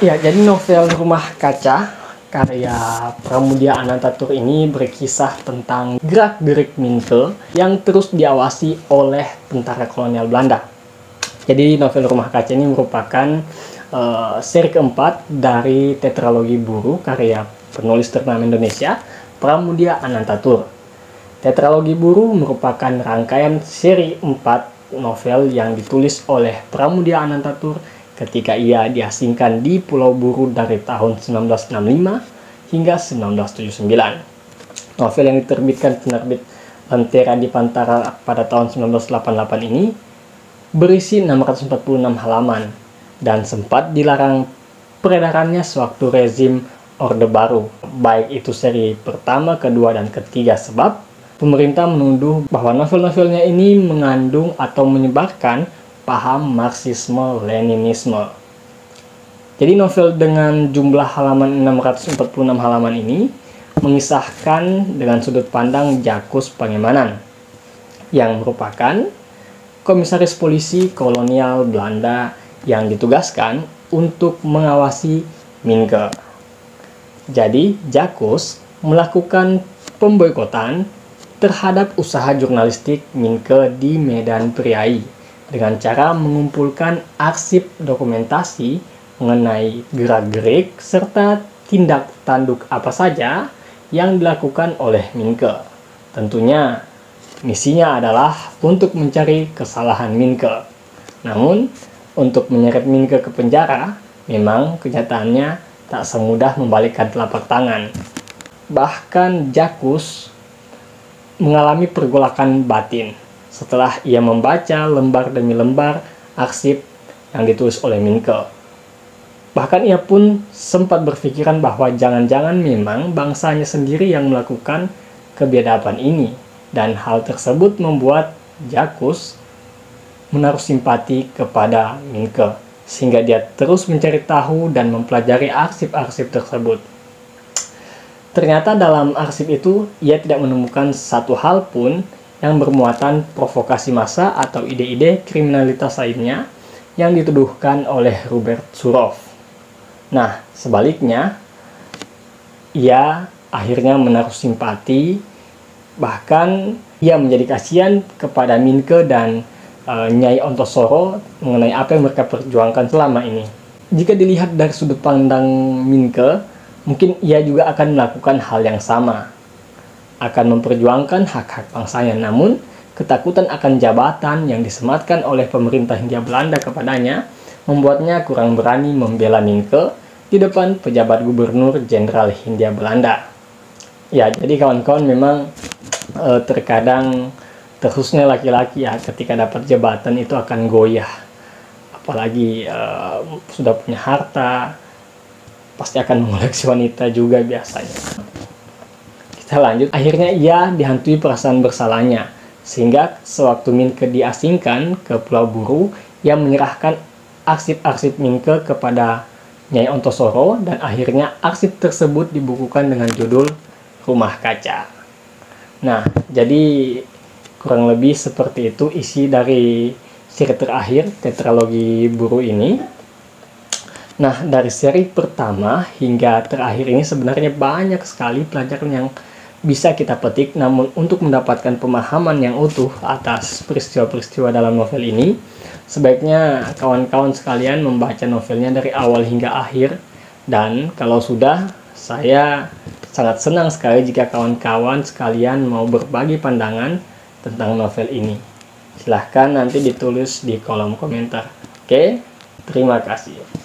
Ya, jadi novel Rumah Kaca karya Pramudia Anantatur ini berkisah tentang gerak-gerik Minke yang terus diawasi oleh tentara kolonial Belanda. Jadi novel Rumah Kaca ini merupakan seri keempat dari tetralogi Buru karya penulis ternama Indonesia Pramudia Anantatur. Tetralogi Buru merupakan rangkaian seri 4 novel yang ditulis oleh Pramudia Anantatur ketika ia diasingkan di Pulau Buru dari tahun 1965 hingga 1979. Novel yang diterbitkan penerbit Lentera di Pantara pada tahun 1988 ini berisi 646 halaman dan sempat dilarang peredarannya sewaktu rezim Orde Baru, baik itu seri pertama, kedua, dan ketiga, sebab pemerintah menuduh bahwa novel-novelnya ini mengandung atau menyebarkan paham Marxisme-Leninisme. Jadi novel dengan jumlah halaman 646 halaman ini mengisahkan dengan sudut pandang Djaqus Pangemanan yang merupakan komisaris polisi kolonial Belanda yang ditugaskan untuk mengawasi Minke. Jadi Djaqus melakukan pemboikotan terhadap usaha jurnalistik Minke di Medan Priai dengan cara mengumpulkan arsip dokumentasi mengenai gerak-gerik serta tindak tanduk apa saja yang dilakukan oleh Minke. Tentunya misinya adalah untuk mencari kesalahan Minke. Namun, untuk menyeret Minke ke penjara, memang kenyataannya tak semudah membalikkan telapak tangan. Bahkan Djaqus mengalami pergolakan batin setelah ia membaca lembar demi lembar arsip yang ditulis oleh Minke. Bahkan ia pun sempat berpikiran bahwa jangan-jangan memang bangsanya sendiri yang melakukan kebiadaban ini, dan hal tersebut membuat Djaqus menaruh simpati kepada Minke, sehingga dia terus mencari tahu dan mempelajari arsip-arsip tersebut. Ternyata dalam arsip itu ia tidak menemukan satu hal pun yang bermuatan provokasi massa atau ide-ide kriminalitas lainnya yang dituduhkan oleh Robert Surov. Nah, sebaliknya, ia akhirnya menaruh simpati, bahkan ia menjadi kasihan kepada Minke dan Nyai Ontosoro mengenai apa yang mereka perjuangkan selama ini. Jika dilihat dari sudut pandang Minke, mungkin ia juga akan melakukan hal yang sama, akan memperjuangkan hak-hak bangsanya, namun ketakutan akan jabatan yang disematkan oleh pemerintah Hindia Belanda kepadanya membuatnya kurang berani membela Minke di depan pejabat gubernur jenderal Hindia Belanda. Ya, jadi kawan-kawan memang terkadang khususnya laki-laki ya, ketika dapat jabatan itu akan goyah, apalagi sudah punya harta, pasti akan mengoleksi wanita juga biasanya. Kita lanjut. Akhirnya ia dihantui perasaan bersalahnya, sehingga sewaktu Minke diasingkan ke Pulau Buru, ia menyerahkan arsip-arsip Minke kepada Nyai Ontosoro, dan akhirnya arsip tersebut dibukukan dengan judul Rumah Kaca. Nah, jadi kurang lebih seperti itu isi dari seri terakhir tetralogi Buru ini. Nah, dari seri pertama hingga terakhir ini sebenarnya banyak sekali pelajaran yang bisa kita petik, namun untuk mendapatkan pemahaman yang utuh atas peristiwa-peristiwa dalam novel ini, sebaiknya kawan-kawan sekalian membaca novelnya dari awal hingga akhir. Dan kalau sudah, saya sangat senang sekali jika kawan-kawan sekalian mau berbagi pandangan tentang novel ini. Silahkan nanti ditulis di kolom komentar. Oke, terima kasih.